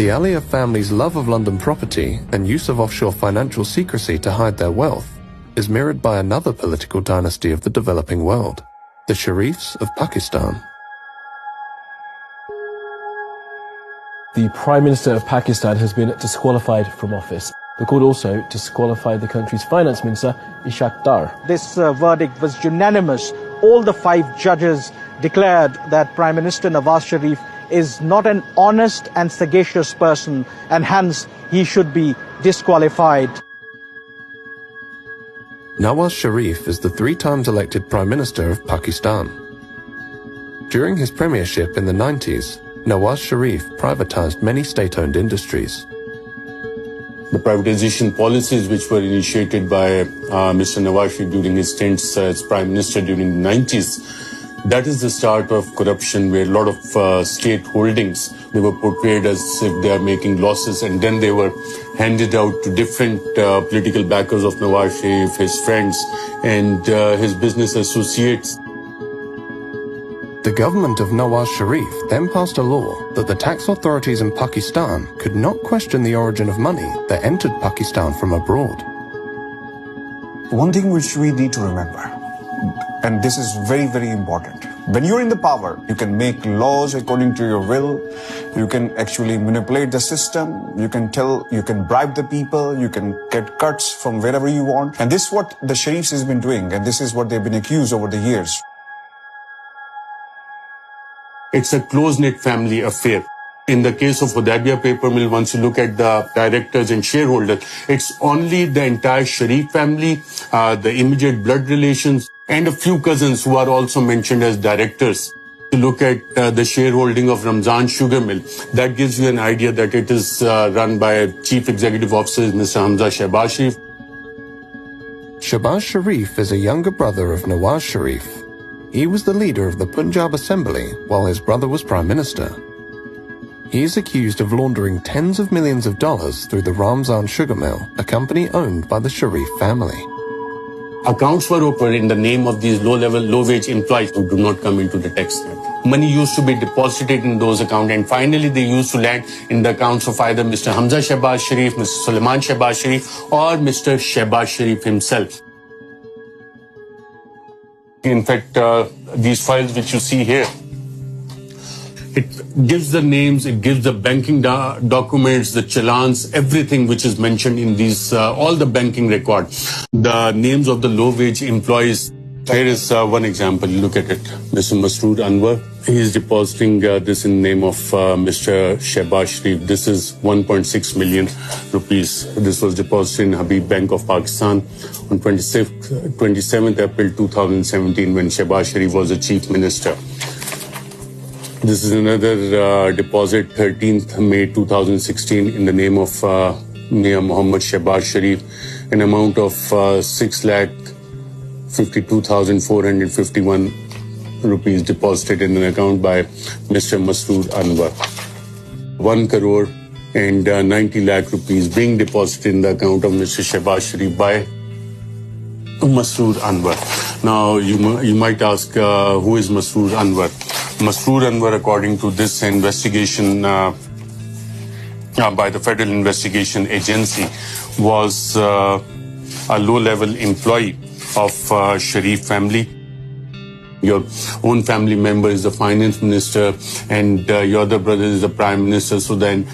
The Alia family's love of London property and use of offshore financial secrecy to hide their wealth is mirrored by another political dynasty of the developing world, the Sharifs of Pakistan. The Prime Minister of Pakistan has been disqualified from office. The court also disqualified the country's finance minister, Ishaq Dar. This verdict was unanimous. All the 5 judges declared that Prime Minister Nawaz Sharif is not an honest and sagacious person, and hence he should be disqualified. Nawaz Sharif is the 3 times elected Prime Minister of Pakistan. During his premiership in the 90s, Nawaz Sharif privatized many state-owned industries. The privatization policies which were initiated by Mr. Nawaz Sharif during his stints as Prime Minister during the 90s, that is the start of corruption, where a lot of state holdings, they were portrayed as if they are making losses, and then they were handed out to different political backers of Nawaz Sharif, his friends and his business associates. The government of Nawaz Sharif then passed a law that the tax authorities in Pakistan could not question the origin of money that entered Pakistan from abroad. One thing which we need to remember, and this is very, very important. When you're in the power, you can make laws according to your will. You can actually manipulate the system. You can bribe the people. You can get cuts from wherever you want. And this is what the Sharifs has been doing. And this is what they've been accused over the years. It's a close-knit family affair. In the case of Hudaybiyah paper mill, once you look at the directors and shareholders, it's only the entire Sharif family, the immediate blood relations, and a few cousins who are also mentioned as directors. To look at the shareholding of Ramzan Sugar Mill, that gives you an idea that it is run by Chief Executive Officer Mr. Hamza Shehbaz Sharif. Shehbaz Sharif is a younger brother of Nawaz Sharif. He was the leader of the Punjab Assembly while his brother was Prime Minister. He is accused of laundering tens of millions of dollars through the Ramzan Sugar Mill, a company owned by the Sharif family. Accounts were opened in the name of these low-level, low-wage employees who do not come into the tax net. Money used to be deposited in those accounts, and finally they used to land in the accounts of either Mr. Hamza Shehbaz Sharif, Mr. Sulaiman Shehbaz Sharif, or Mr. Shehbaz Sharif himself. In fact, these files which you see here, it gives the names, it gives the banking documents, the challans, everything which is mentioned in these, all the banking records, the names of the low-wage employees. Here is one example. Look at it. Mr. Masroor Anwar, he is depositing this in the name of Mr. Shehbaz Sharif. This is 1.6 million rupees. This was deposited in Habib Bank of Pakistan on 27th April 2017 when Shehbaz Sharif was the Chief Minister. This is another deposit, 13th May 2016, in the name of Mia Muhammad Shehbaz Sharif, an amount of 6,52,451 rupees deposited in an account by Mr. Masroor Anwar. 1 crore and 90 lakh rupees being deposited in the account of Mr. Shehbaz Sharif by Masroor Anwar. Now, you might ask, who is Masroor Anwar? Masroor Anwar, according to this investigation by the Federal Investigation Agency, was a low-level employee of Sharif family. Your own family member is the finance minister and your other brother is the prime minister. So then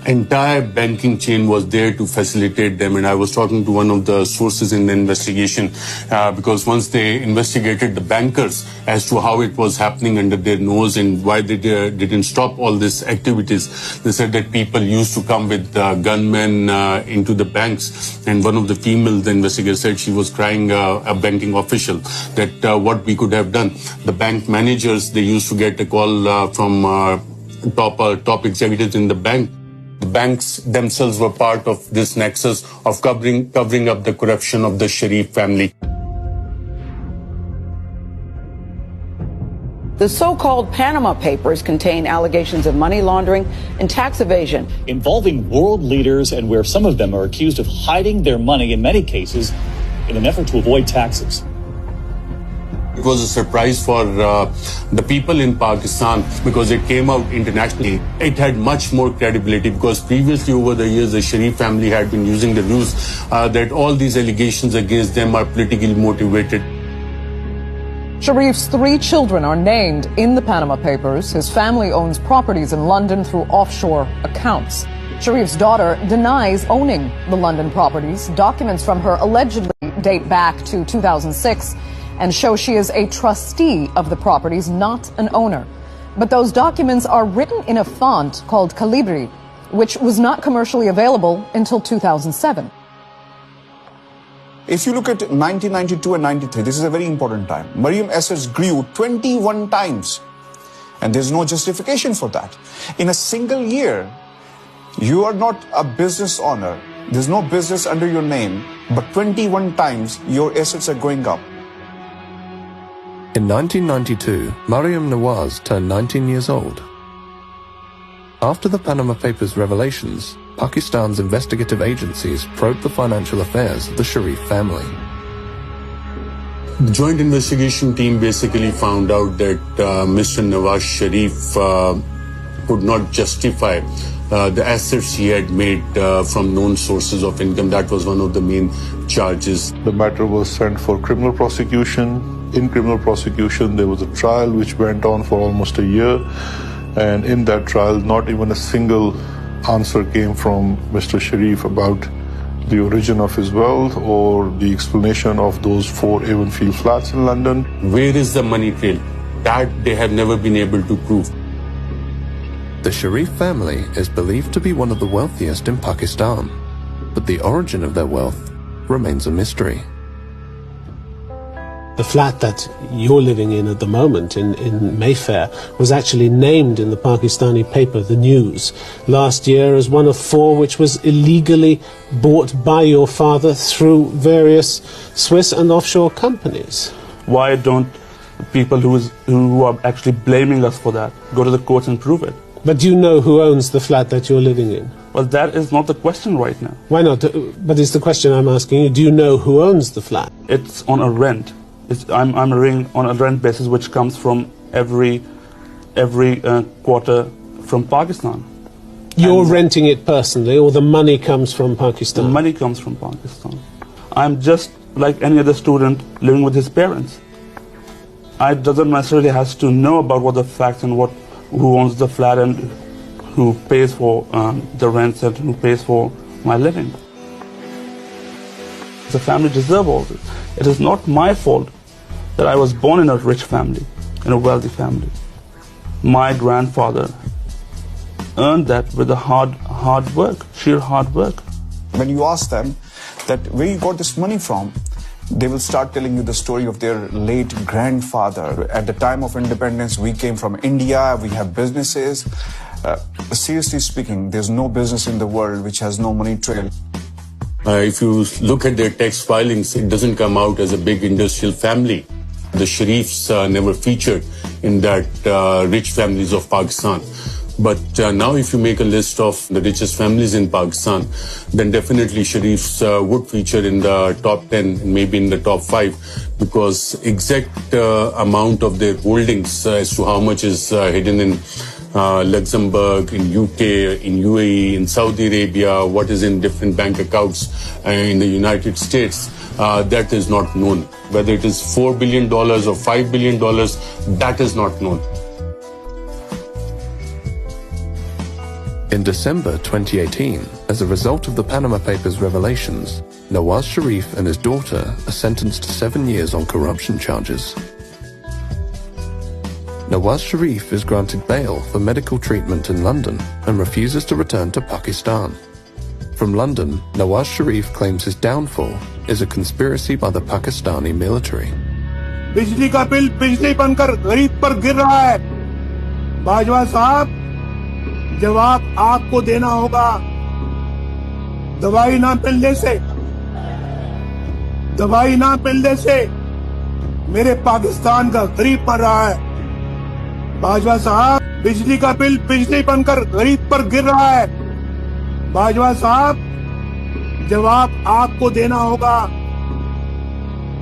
entire banking chain was there to facilitate them. And I was talking to one of the sources in the investigation because once they investigated the bankers as to how it was happening under their nose and why they didn't stop all these activities, they said that people used to come with gunmen into the banks. And one of the female investigators said she was crying a banking official that what we could have done. The bank managers, they used to get a call from top executives in the bank. The banks themselves were part of this nexus of covering up the corruption of the Sharif family. The so-called Panama Papers contain allegations of money laundering and tax evasion, involving world leaders, and where some of them are accused of hiding their money in many cases in an effort to avoid taxes. It was a surprise for the people in Pakistan because it came out internationally. It had much more credibility because previously over the years, the Sharif family had been using the news that all these allegations against them are politically motivated. Sharif's 3 children are named in the Panama Papers. His family owns properties in London through offshore accounts. Sharif's daughter denies owning the London properties. Documents from her allegedly date back to 2006 and show she is a trustee of the properties, not an owner. But those documents are written in a font called Calibri, which was not commercially available until 2007. If you look at 1992 and 93, this is a very important time. Mariam assets grew 21 times. And there's no justification for that. In a single year, you are not a business owner. There's no business under your name, but 21 times your assets are going up. In 1992, Mariam Nawaz turned 19 years old. After the Panama Papers revelations, Pakistan's investigative agencies probed the financial affairs of the Sharif family. The joint investigation team basically found out that Mr. Nawaz Sharif could not justify the assets he had made from known sources of income. That was one of the main charges. The matter was sent for criminal prosecution. In criminal prosecution, there was a trial which went on for almost a year. And in that trial, not even a single answer came from Mr. Sharif about the origin of his wealth or the explanation of those 4 Avonfield flats in London. Where is the money trail? That they have never been able to prove. The Sharif family is believed to be one of the wealthiest in Pakistan, but the origin of their wealth remains a mystery. The flat that you're living in at the moment in Mayfair was actually named in the Pakistani paper, The News, last year as one of 4 which was illegally bought by your father through various Swiss and offshore companies. Why don't people who are actually blaming us for that go to the courts and prove it? But do you know who owns the flat that you're living in? Well, that is not the question right now. Why not? But it's the question I'm asking you. Do you know who owns the flat? It's on a rent. I'm living on a rent basis which comes from every quarter from Pakistan. You're renting it personally, or the money comes from Pakistan? The money comes from Pakistan. I'm just like any other student living with his parents. I doesn't necessarily has to know about what the facts and who owns the flat and who pays for the rents and who pays for my living. The family deserves all this. It is not my fault that I was born in a rich family, in a wealthy family. My grandfather earned that with a hard work, sheer hard work. When you ask them that where you got this money from, they will start telling you the story of their late grandfather. At the time of independence, we came from India, we have businesses. Seriously speaking, there's no business in the world which has no money trail. If you look at their tax filings, it doesn't come out as a big industrial family. The Sharifs never featured in that rich families of Pakistan. But now if you make a list of the richest families in Pakistan, then definitely Sharifs would feature in the top 10, maybe in the top 5, because exact amount of their holdings as to how much is hidden in Luxembourg, in UK, in UAE, in Saudi Arabia, what is in different bank accounts in the United States, that is not known. Whether it is $4 billion or $5 billion, that is not known. In December 2018, as a result of the Panama Papers revelations, Nawaz Sharif and his daughter are sentenced to 7 years on corruption charges. Nawaz Sharif is granted bail for medical treatment in London and refuses to return to Pakistan. From London, Nawaz Sharif claims his downfall is a conspiracy by the Pakistani military. बिजली का bill बिजली बनकर गरीब पर गिर रहा है। बाजवा साहब, जवाब आपको देना होगा। दवाई ना मिलने से मेरे पाकिस्तान का गरीब मर रहा है। बाजवा साहब, बिजली का बिल बिजली बनकर गरीब पर गिर रहा है। बाजवा साहब, जवाब आपको देना होगा।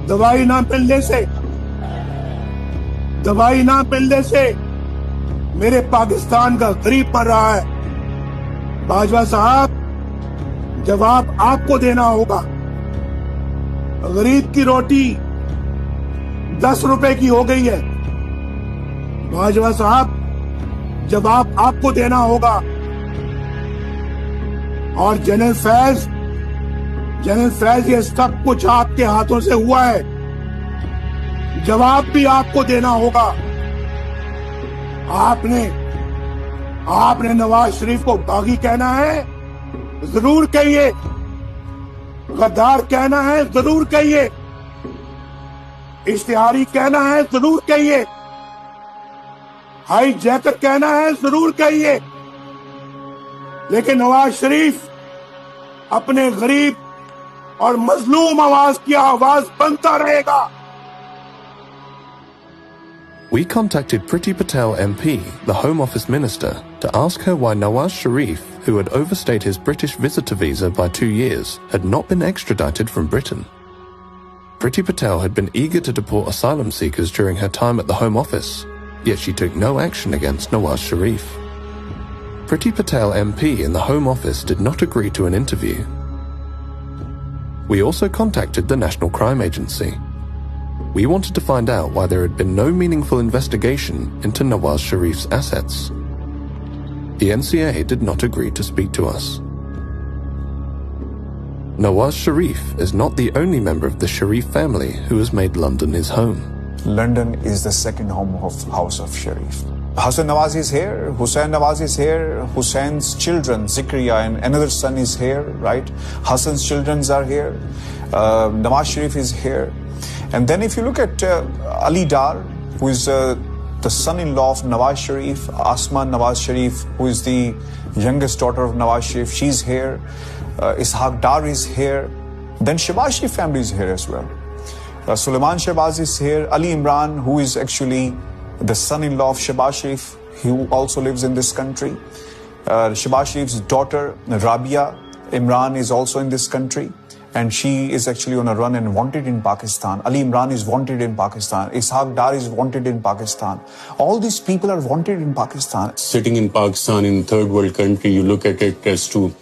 दवाई ना मिलने से दवाई ना मिलने से मेरे पाकिस्तान का गरीब मर रहा है। बाजवा साहब, जवाब आपको देना होगा। गरीब की रोटी 10 रुपए की हो गई है। बाजवा साहब, जवाब आपको देना होगा। और जनरल फैज, ये सब कुछ आपके हाथों से हुआ है। जवाब भी आपको देना होगा। आपने नवाज शरीफ को बागी कहना है, जरूर कहिए। गद्दार कहना है, जरूर कहिए। इश्तिहारी कहना है, जरूर कहिए। हाई जैकर कहना है, जरूर कहिए। लेकिन नवाज शरीफ अपने गरीब और मजलूम आवाज की आवाज बनता रहेगा। We contacted Priti Patel MP, the Home Office Minister, to ask her why Nawaz Sharif, who had overstayed his British visitor visa by 2 years, had not been extradited from Britain. Priti Patel had been eager to deport asylum seekers during her time at the Home Office, yet she took no action against Nawaz Sharif. Priti Patel MP in the Home Office did not agree to an interview. We also contacted the National Crime Agency. We wanted to find out why there had been no meaningful investigation into Nawaz Sharif's assets. The NCA did not agree to speak to us. Nawaz Sharif is not the only member of the Sharif family who has made London his home. London is the second home of House of Sharif. Hassan Nawaz is here, Hussein Nawaz is here, Hussein's children, Zikriya and another son is here, right? Hassan's children are here, Nawaz Sharif is here. And then if you look at Ali Dar, who is the son-in-law of Nawaz Sharif, Asma Nawaz Sharif, who is the youngest daughter of Nawaz Sharif, she's here. Ishaq Dar is here. Then Shehbaz Sharif family is here as well. Sulaiman Shehbaz is here. Ali Imran, who is actually the son-in-law of Shehbaz Sharif, who also lives in this country. Shehbaz Sharif's daughter, Rabia Imran, is also in this country. And she is actually on a run and wanted in Pakistan. Ali Imran is wanted in Pakistan. Ishaq Dar is wanted in Pakistan. All these people are wanted in Pakistan. Sitting in Pakistan, in third world country, you look at it as to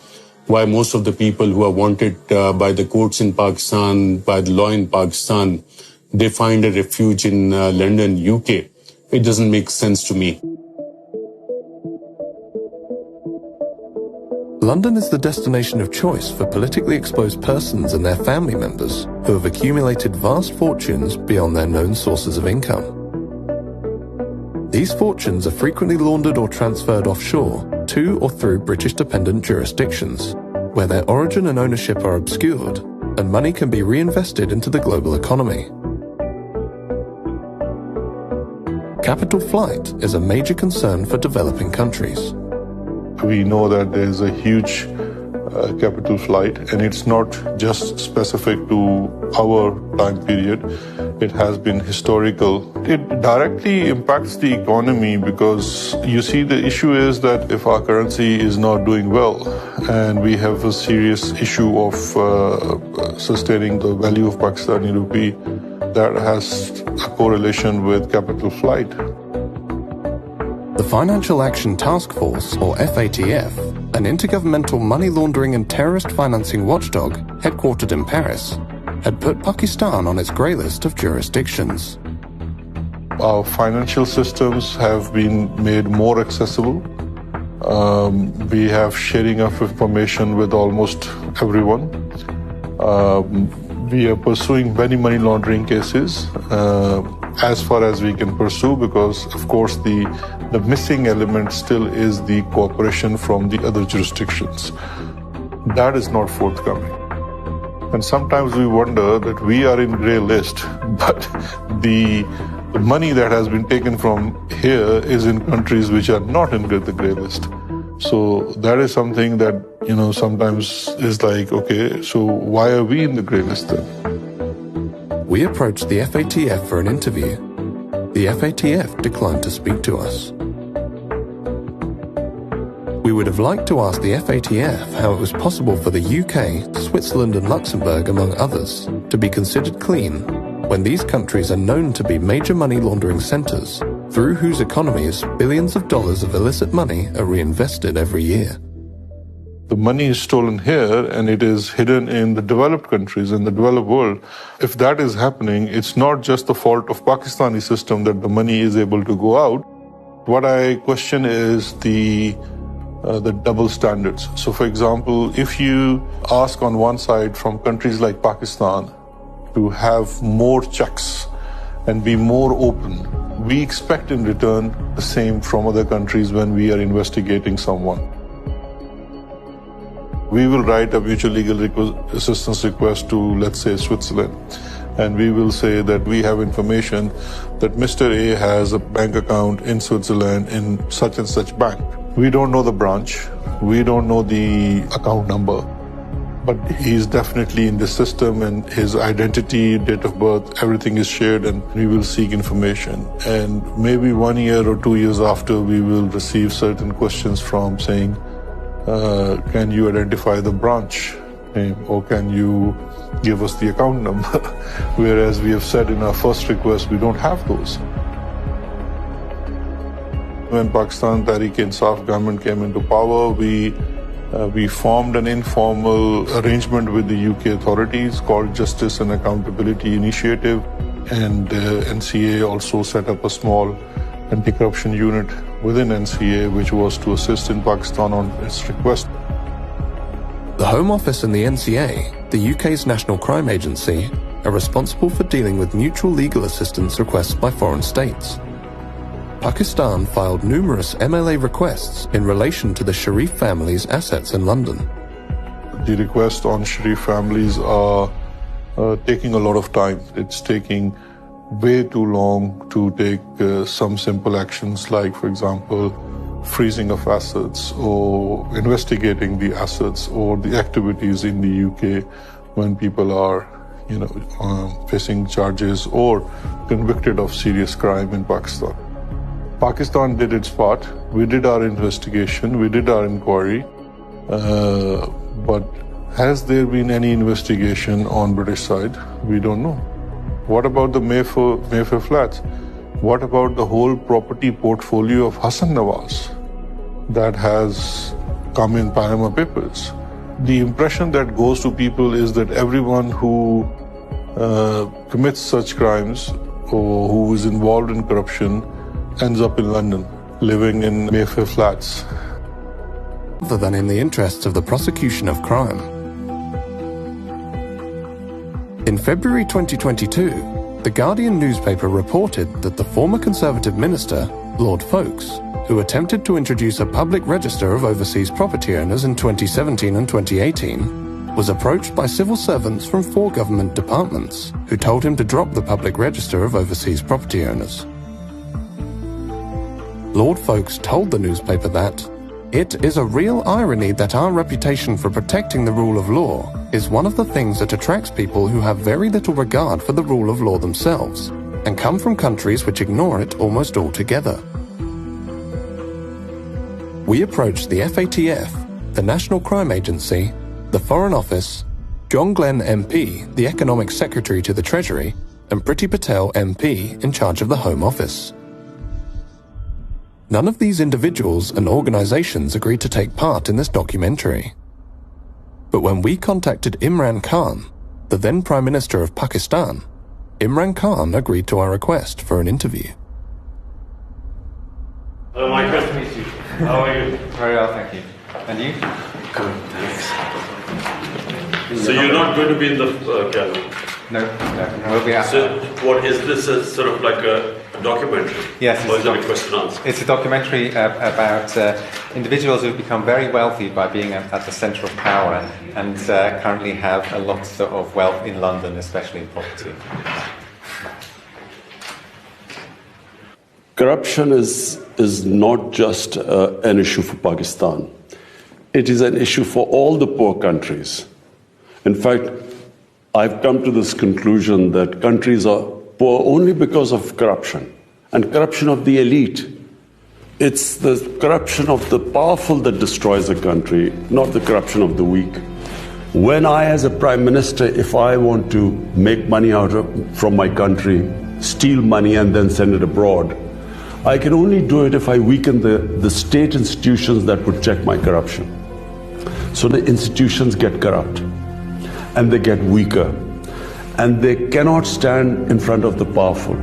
why most of the people who are wanted by the courts in Pakistan, by the law in Pakistan, they find a refuge in London, UK. It doesn't make sense to me. London is the destination of choice for politically exposed persons and their family members who have accumulated vast fortunes beyond their known sources of income. These fortunes are frequently laundered or transferred offshore to or through British dependent jurisdictions, where their origin and ownership are obscured and money can be reinvested into the global economy. Capital flight is a major concern for developing countries. We know that there is a huge capital flight, and it's not just specific to our time period. It has been historical. It directly impacts the economy because you see the issue is that if our currency is not doing well and we have a serious issue of sustaining the value of Pakistani rupee, that has a correlation with capital flight. The Financial Action Task Force, or FATF, an intergovernmental money laundering and terrorist financing watchdog headquartered in Paris, had put Pakistan on its grey list of jurisdictions. Our financial systems have been made more accessible. We have sharing of information with almost everyone. We are pursuing many money laundering cases as far as we can pursue, because of course the missing element still is the cooperation from the other jurisdictions. That is not forthcoming. And sometimes we wonder that we are in grey list, but the money that has been taken from here is in countries which are not in the grey list. So that is something that, sometimes is like, okay, so why are we in the grey list then? We approached the FATF for an interview. The FATF declined to speak to us. We would have liked to ask the FATF how it was possible for the UK, Switzerland and Luxembourg, among others, to be considered clean when these countries are known to be major money laundering centers, through whose economies billions of dollars of illicit money are reinvested every year. The money is stolen here and it is hidden in the developed countries, in the developed world. If that is happening, it's not just the fault of Pakistani system that the money is able to go out. What I question is the double standards. So for example, if you ask on one side from countries like Pakistan to have more checks and be more open, we expect in return the same from other countries when we are investigating someone. We will write a mutual legal assistance request to, let's say, Switzerland, and we will say that we have information that Mr. A has a bank account in Switzerland in such and such bank. We don't know the branch, we don't know the account number, but he's definitely in the system and his identity, date of birth, everything is shared, and we will seek information. And maybe 1 year or 2 years after, we will receive certain questions from saying, can you identify the branch name, or can you give us the account number? Whereas we have said in our first request, we don't have those. When Pakistan Tehreek-e-Insaf government came into power, we formed an informal arrangement with the UK authorities called Justice and Accountability Initiative, and NCA also set up a small anti-corruption unit within NCA, which was to assist in Pakistan on its request. The Home Office and the NCA, the UK's national crime agency, are responsible for dealing with mutual legal assistance requests by foreign states. Pakistan filed numerous MLA requests in relation to the Sharif family's assets in London. The requests on Sharif families are taking a lot of time. It's taking way too long to take some simple actions like, for example, freezing of assets or investigating the assets or the activities in the UK when people are, facing charges or convicted of serious crime in Pakistan. Pakistan did its part. We did our investigation. We did our inquiry. But has there been any investigation on British side? We don't know. What about the Mayfair flats? What about the whole property portfolio of Hassan Nawaz that has come in Panama Papers? The impression that goes to people is that everyone who commits such crimes or who is involved in corruption ends up in London, living in Mayfair flats. Rather than in the interests of the prosecution of crime. In February 2022, The Guardian newspaper reported that the former Conservative minister, Lord Foulkes, who attempted to introduce a public register of overseas property owners in 2017 and 2018, was approached by civil servants from 4 government departments who told him to drop the public register of overseas property owners. Lord Foulkes told the newspaper that it is a real irony that our reputation for protecting the rule of law is one of the things that attracts people who have very little regard for the rule of law themselves and come from countries which ignore it almost altogether. We approached the FATF, the National Crime Agency, the Foreign Office, John Glenn MP, the Economic Secretary to the Treasury, and Priti Patel MP in charge of the Home Office. None of these individuals and organizations agreed to take part in this documentary. But when we contacted Imran Khan, the then Prime Minister of Pakistan, Imran Khan agreed to our request for an interview. Hello, Michael. Nice to meet you. How are you? Very well, thank you. And you? Good, thanks. So you're not going to be in the gallery? No, we'll be out. So what is this, sort of like a documentary? Yes. Or is it a question and answer? It's a documentary about individuals who've become very wealthy by being at the centre of power and currently have a lot of wealth in London, especially in property. Corruption is not just an issue for Pakistan. It is an issue for all the poor countries. In fact, I've come to this conclusion that countries are poor only because of corruption, and corruption of the elite. It's the corruption of the powerful that destroys a country, not the corruption of the weak. When I, as a prime minister, if I want to make money from my country, steal money and then send it abroad, I can only do it if I weaken the state institutions that would check my corruption. So the institutions get corrupt and they get weaker and they cannot stand in front of the powerful.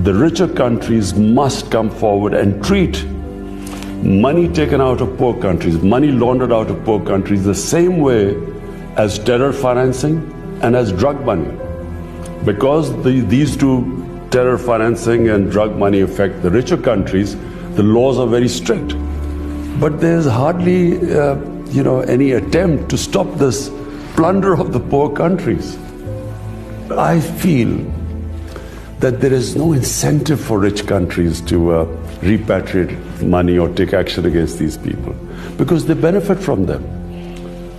The richer countries must come forward and treat money taken out of poor countries, money laundered out of poor countries, the same way as terror financing and as drug money. Because these two, terror financing and drug money, affect the richer countries, the laws are very strict. But there's hardly any attempt to stop this plunder of the poor countries. I feel that there is no incentive for rich countries to repatriate money or take action against these people, because they benefit from them.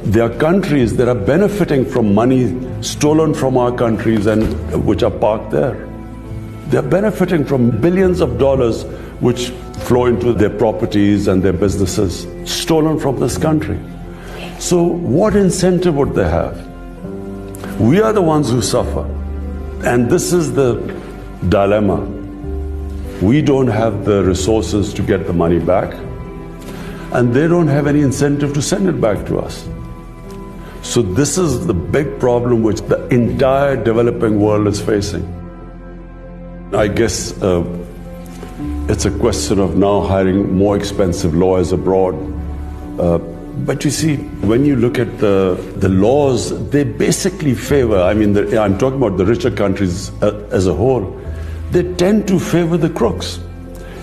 There are countries that are benefiting from money stolen from our countries and which are parked there. They're benefiting from billions of dollars which flow into their properties and their businesses, stolen from this country. So what incentive would they have? We are the ones who suffer. And this is the dilemma. We don't have the resources to get the money back, and they don't have any incentive to send it back to us. So this is the big problem which the entire developing world is facing. I guess it's a question of now hiring more expensive lawyers abroad. But you see, when you look at the laws, they basically favor, I'm talking about the richer countries as a whole, they tend to favor the crooks.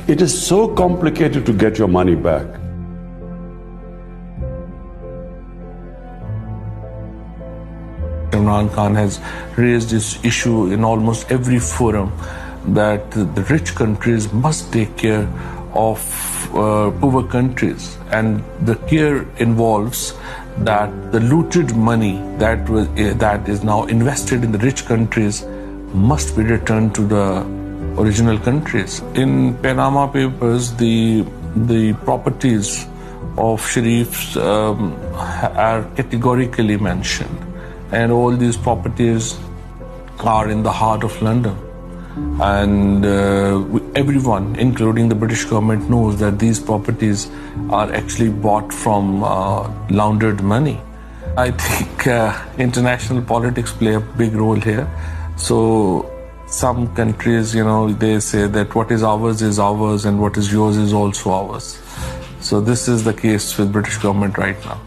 It is so complicated to get your money back. Imran Khan has raised this issue in almost every forum that the rich countries must take care of poor countries, and the care involves that the looted money that is now invested in the rich countries must be returned to the original countries. In Panama Papers, the properties of Sharifs are categorically mentioned, and all these properties are in the heart of London. And everyone, including the British government, knows that these properties are actually bought from laundered money. I think international politics play a big role here. So some countries, they say that what is ours and what is yours is also ours. So this is the case with British government right now.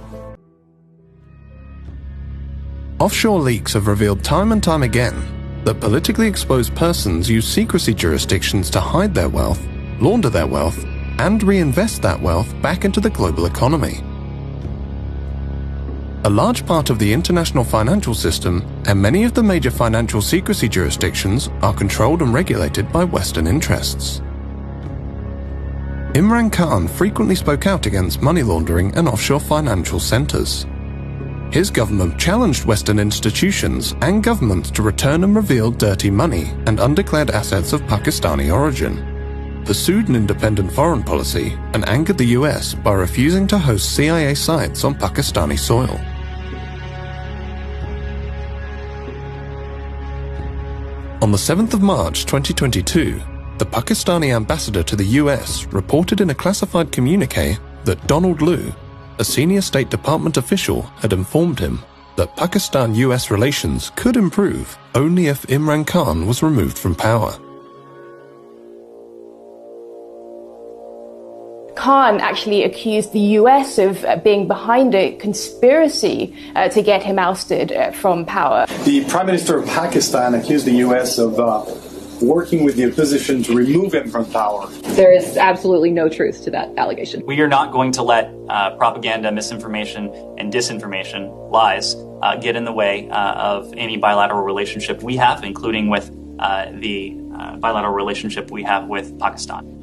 Offshore leaks have revealed time and time again that politically exposed persons use secrecy jurisdictions to hide their wealth, launder their wealth, and reinvest that wealth back into the global economy. A large part of the international financial system and many of the major financial secrecy jurisdictions are controlled and regulated by Western interests. Imran Khan frequently spoke out against money laundering and offshore financial centers. His government challenged Western institutions and governments to return and reveal dirty money and undeclared assets of Pakistani origin, pursued an independent foreign policy, and angered the US by refusing to host CIA sites on Pakistani soil. On the 7th of March 2022, the Pakistani ambassador to the US reported in a classified communique that Donald Lu, a senior State Department official, had informed him that Pakistan-US relations could improve only if Imran Khan was removed from power. Khan actually accused the US of being behind a conspiracy to get him ousted from power. The Prime Minister of Pakistan accused the US of working with the opposition to remove him from power. There is absolutely no truth to that allegation. We are not going to let propaganda, misinformation, and disinformation, lies, get in the way of any bilateral relationship we have, including with the bilateral relationship we have with Pakistan.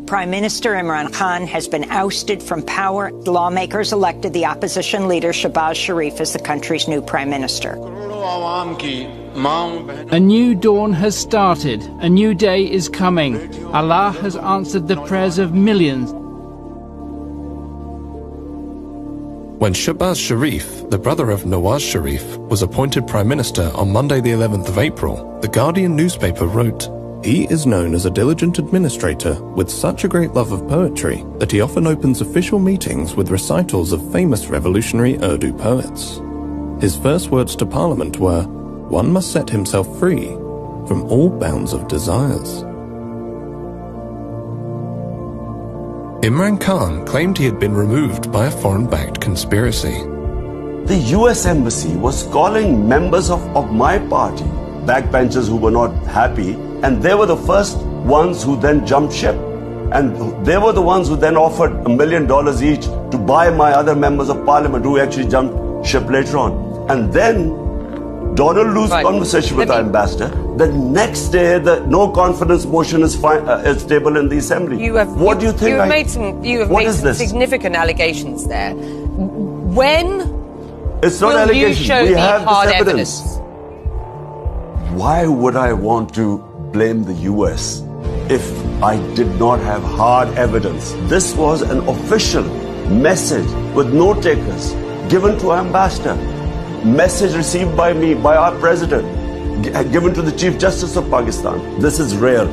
Prime Minister Imran Khan has been ousted from power. Lawmakers elected the opposition leader Shehbaz Sharif as the country's new prime minister. A new dawn has started. A new day is coming. Allah has answered the prayers of millions. When Shahbaz Sharif, the brother of Nawaz Sharif, was appointed Prime Minister on Monday the 11th of April, the Guardian newspaper wrote, "He is known as a diligent administrator with such a great love of poetry that he often opens official meetings with recitals of famous revolutionary Urdu poets. His first words to Parliament were, 'One must set himself free from all bounds of desires.'" Imran Khan claimed he had been removed by a foreign-backed conspiracy. The US Embassy was calling members of my party backbenchers who were not happy, and they were the first ones who then jumped ship. And they were the ones who then offered $1 million each to buy my other members of parliament who actually jumped ship later on. And then Donald Lu's conversation with the ambassador, the next day the no confidence motion is tabled in the assembly. What do you think? You have made some significant allegations there. When it's not will allegations. You show we me have hard this evidence. Why would I want to blame the US if I did not have hard evidence? This was an official message with note takers given to our ambassador. Message received by me, by our president, given to the Chief Justice of Pakistan. This is rare.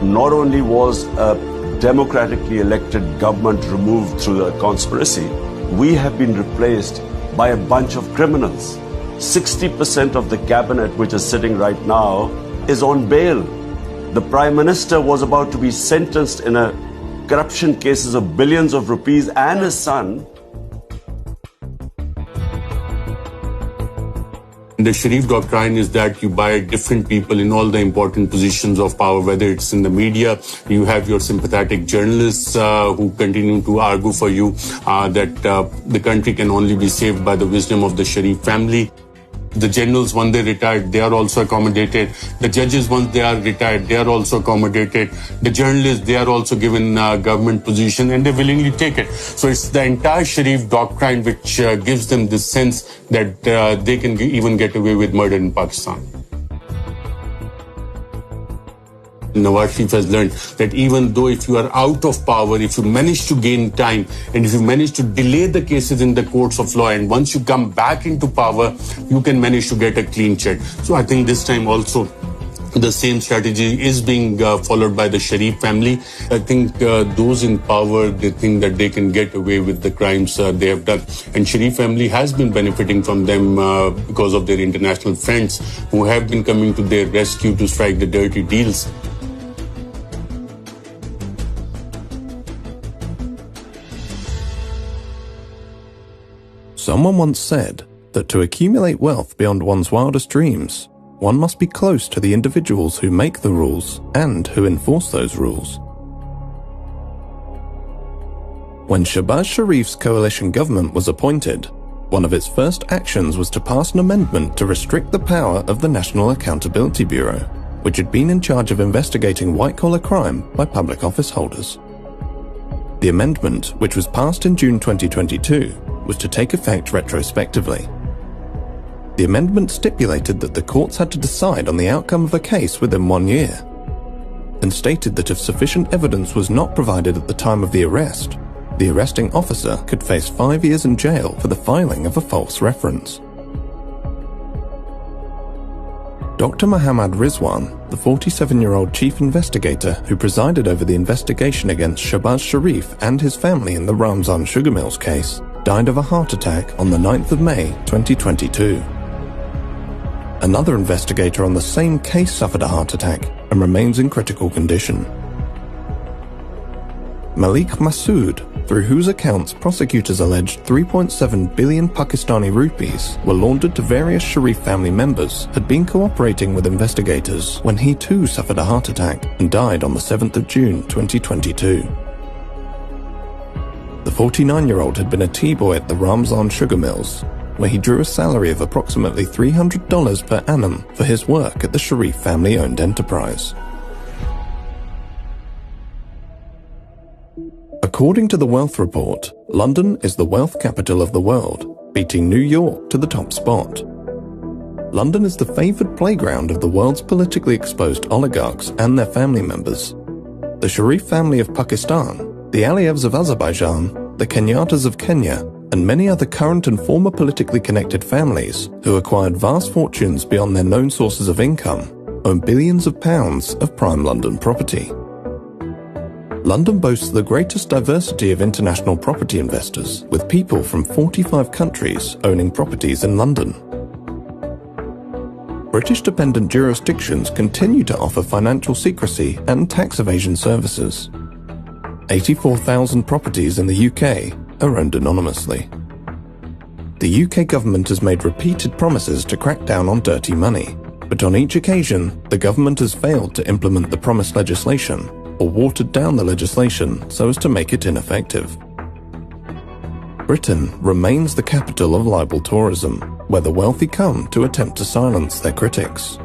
Not only was a democratically elected government removed through the conspiracy, we have been replaced by a bunch of criminals. 60% of the cabinet, which is sitting right now, is on bail. The Prime Minister was about to be sentenced in a corruption cases of billions of rupees, and his son. The Sharif doctrine is that you buy different people in all the important positions of power, whether it's in the media, you have your sympathetic journalists who continue to argue for you that the country can only be saved by the wisdom of the Sharif family. The generals, when they retired, they are also accommodated. The judges, once they are retired, they are also accommodated. The journalists, they are also given government position, and they willingly take it. So it's the entire Sharif doctrine which gives them this sense that they can even get away with murder in Pakistan. Nawaz Sharif has learned that even though if you are out of power, if you manage to gain time, and if you manage to delay the cases in the courts of law, and once you come back into power, you can manage to get a clean sheet. So I think this time also the same strategy is being followed by the Sharif family. I think those in power, they think that they can get away with the crimes they have done. And Sharif family has been benefiting from them because of their international friends who have been coming to their rescue to strike the dirty deals. Someone once said that to accumulate wealth beyond one's wildest dreams, one must be close to the individuals who make the rules and who enforce those rules. When Shahbaz Sharif's coalition government was appointed, one of its first actions was to pass an amendment to restrict the power of the National Accountability Bureau, which had been in charge of investigating white-collar crime by public office holders. The amendment, which was passed in June 2022, was to take effect retrospectively. The amendment stipulated that the courts had to decide on the outcome of a case within 1 year, and stated that if sufficient evidence was not provided at the time of the arrest, the arresting officer could face 5 years in jail for the filing of a false reference. Dr. Muhammad Rizwan, the 47-year-old chief investigator who presided over the investigation against Shahbaz Sharif and his family in the Ramzan Sugar Mills case, died of a heart attack on the 9th of May 2022. Another investigator on the same case suffered a heart attack and remains in critical condition. Malik Masood, through whose accounts prosecutors alleged 3.7 billion Pakistani rupees were laundered to various Sharif family members, had been cooperating with investigators when he too suffered a heart attack and died on the 7th of June 2022. The 49-year-old had been a tea-boy at the Ramzan Sugar Mills, where he drew a salary of approximately $300 per annum for his work at the Sharif family-owned enterprise. According to the Wealth Report, London is the wealth capital of the world, beating New York to the top spot. London is the favoured playground of the world's politically exposed oligarchs and their family members. The Sharif family of Pakistan, the Aliyevs of Azerbaijan, the Kenyatas of Kenya, and many other current and former politically connected families who acquired vast fortunes beyond their known sources of income own billions of pounds of prime London property. London boasts the greatest diversity of international property investors, with people from 45 countries owning properties in London. British dependent jurisdictions continue to offer financial secrecy and tax evasion services. 84,000 properties in the UK are owned anonymously. The UK government has made repeated promises to crack down on dirty money, but on each occasion, the government has failed to implement the promised legislation or watered down the legislation so as to make it ineffective. Britain remains the capital of libel tourism, where the wealthy come to attempt to silence their critics.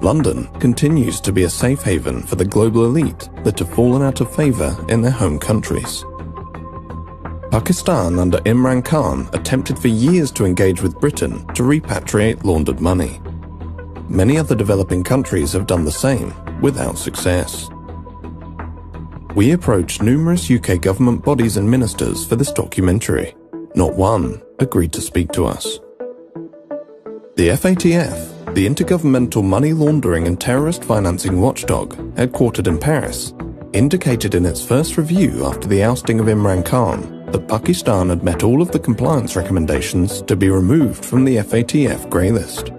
London continues to be a safe haven for the global elite that have fallen out of favour in their home countries. Pakistan under Imran Khan attempted for years to engage with Britain to repatriate laundered money. Many other developing countries have done the same, without success. We approached numerous UK government bodies and ministers for this documentary. Not one agreed to speak to us. The FATF, the Intergovernmental Money Laundering and Terrorist Financing Watchdog, headquartered in Paris, indicated in its first review after the ousting of Imran Khan that Pakistan had met all of the compliance recommendations to be removed from the FATF grey list.